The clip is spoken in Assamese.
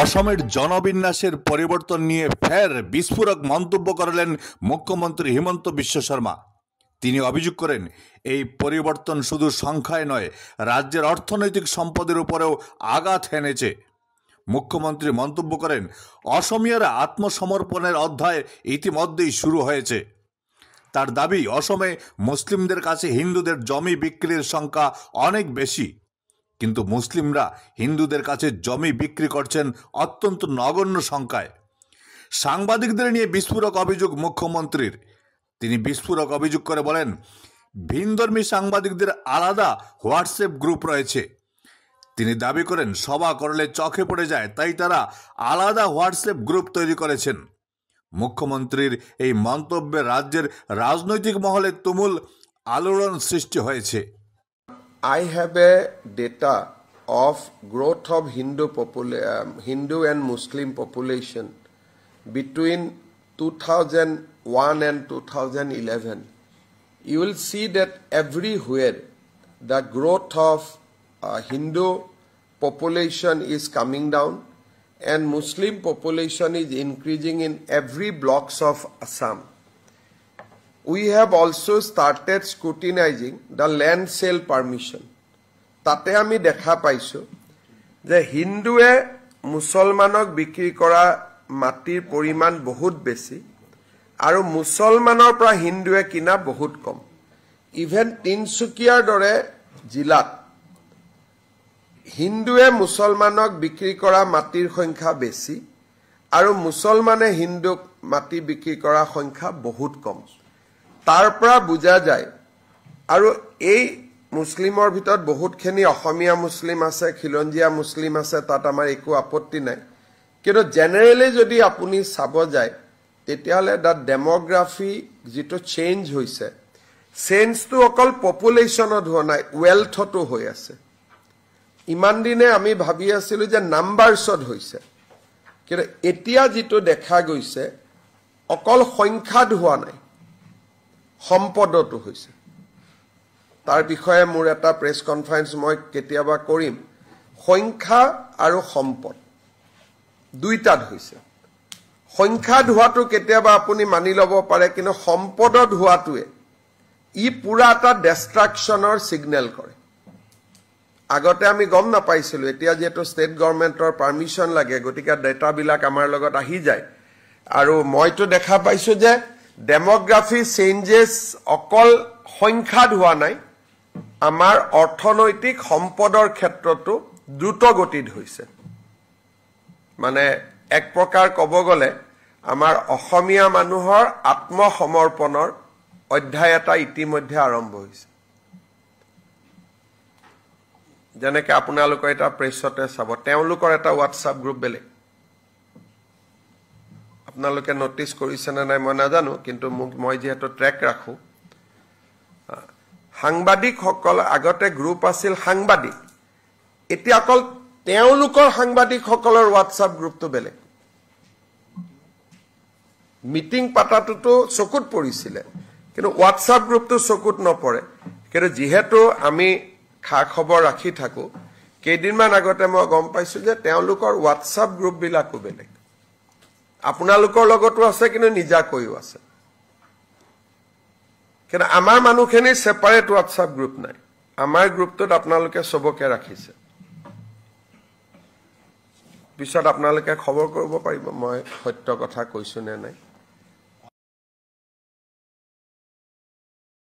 অসমের জনবিন্যাসের পরিবর্তন নিয়ে ফের বিস্ফোরক মন্তব্য করলেন মুখ্যমন্ত্রী হিমন্ত বিশ্ব শর্মা। তিনি অভিযোগ করেন, এই পরিবর্তন শুধু সংখ্যায় নয়, রাজ্যের অর্থনৈতিক সম্পদের উপরেও আঘাত হেনেছে। মুখ্যমন্ত্রী মন্তব্য করেন, অসমীয়ারা আত্মসমর্পণের অধ্যায় ইতিমধ্যেই শুরু হয়েছে। তার দাবি, অসমে মুসলিমদের কাছে হিন্দুদের জমি বিক্রির সংখ্যা অনেক বেশি, কিন্তু মুসলিমরা হিন্দুদের কাছে জমি বিক্রি করছেন অত্যন্ত নগণ্য সংখ্যায়। সাংবাদিকদের নিয়ে বিস্ফোরক অভিযোগ মুখ্যমন্ত্রীর। তিনি বিস্ফোরক অভিযোগ করে বলেন, ভিনধর্মী সাংবাদিকদের আলাদা হোয়াটসঅ্যাপ গ্রুপ রয়েছে। তিনি দাবি করেন, সভা করলে চোখে পড়ে যায়, তাই তারা আলাদা হোয়াটসঅ্যাপ গ্রুপ তৈরি করেছেন। মুখ্যমন্ত্রীর এই মন্তব্যে রাজ্যের রাজনৈতিক মহলে তুমুল আলোড়ন সৃষ্টি হয়েছে। I have a data of growth of Hindu and Muslim population between 2001 and 2011. You will see that everywhere the growth of Hindu population is coming down and Muslim population is increasing in every blocks of Assam. We have also started scrutinizing the land sale permission. Tate ami dekha paisu je Hindue Musolmanok bikri kora matir poriman bahut beshi aru Musolmanor pra Hindue kina bahut kom. Even Tinsukiar dore jilat Hindue Musolmanok bikri kora matir সংখ্যা beshi aru Musolmane Hinduk mati bikri kora সংখ্যা bahut kom. তাৰ পৰা বুজা যায় আৰু এই মুছলিমৰ ভিতৰত বহুতখিনি অসমীয়া মুছলিম আছে, খিলঞ্জীয়া মুছলিম আছে, তাত আমাৰ একো আপত্তি নাই। কিন্তু জেনেৰেলি যদি আপুনি চাব যায় তেতিয়াহ'লে দা ডেমোগ্ৰাফি যিটো চেঞ্জ হৈছে, চেঞ্জটো অকল পপুলেশ্যনত হোৱা নাই, ৱেলথতো হৈ আছে। ইমান দিনে আমি ভাবি আছিলোঁ যে নাম্বাৰছত হৈছে, কিন্তু এতিয়া যিটো দেখা গৈছে অকল সংখ্যাত হোৱা নাই, সম্পদতো হৈছে। তাৰ বিষয়ে মোৰ এটা প্ৰেছ কনফাৰেন্স মই কেতিয়াবা কৰিম। সংখ্যা আৰু সম্পদ দুইটাত হৈছে। সংখ্যাত হোৱাটো কেতিয়াবা আপুনি মানি ল'ব পাৰে, কিন্তু সম্পদত হোৱাটোৱে ই পুৰা এটা ডেষ্ট্ৰাকশ্যনৰ ছিগনেল কৰে। আগতে আমি গম নাপাইছিলোঁ, এতিয়া যিহেতু ষ্টেট গভৰ্ণমেণ্টৰ পাৰ্মিশ্যন লাগে, গতিকে ডেটাবিলাক আমাৰ লগত আহি যায়। আৰু মইতো দেখা পাইছোঁ যে ডেমোগ্ৰাফি চেঞ্জেছ অকল সংখ্যাত হোৱা নাই, আমাৰ অৰ্থনৈতিক সম্পদৰ ক্ষেত্ৰতো দ্ৰুত গতিত হৈছে। মানে এক প্ৰকাৰ ক'ব গ'লে আমাৰ অসমীয়া মানুহৰ আত্মসমৰ্পণৰ অধ্যায় এটা ইতিমধ্যে আৰম্ভ হৈছে। যেনেকৈ আপোনালোকৰ এটা প্ৰেছতে চাব, তেওঁলোকৰ এটা হোৱাটছআপ গ্ৰুপ বেলেগ। আপোনালোকে নটিছ কৰিছেনে নাই মই নাজানো, কিন্তু মই যিহেতু ট্ৰেক ৰাখোঁ, সাংবাদিকসকল আগতে গ্ৰুপ আছিল সাংবাদিক, এতিয়া অকল তেওঁলোকৰ সাংবাদিকসকলৰ হোৱাটছআপ গ্ৰুপটো বেলেগ। মিটিং পাতাটোতো চকুত পৰিছিলে, কিন্তু হোৱাটছআপ গ্ৰুপটো চকুত নপৰে। কিন্তু যিহেতু আমি খা খবৰ ৰাখি থাকোঁ, কেইদিনমান আগতে মই গম পাইছোঁ যে তেওঁলোকৰ হোৱাটছআপ গ্ৰুপবিলাকো বেলেগ। আপোনালোকৰ লগতো আছে, কিন্তু নিজাকৈও আছে। কিন্তু আমাৰ মানুহখিনিৰ ছেপাৰেট হোৱাটছআপ গ্ৰুপ নাই। আমাৰ গ্ৰুপটোত আপোনালোকে চবকে ৰাখিছে। পিছত আপোনালোকে খবৰ কৰিব পাৰিব মই সত্য কথা কৈছোঁ নে নাই।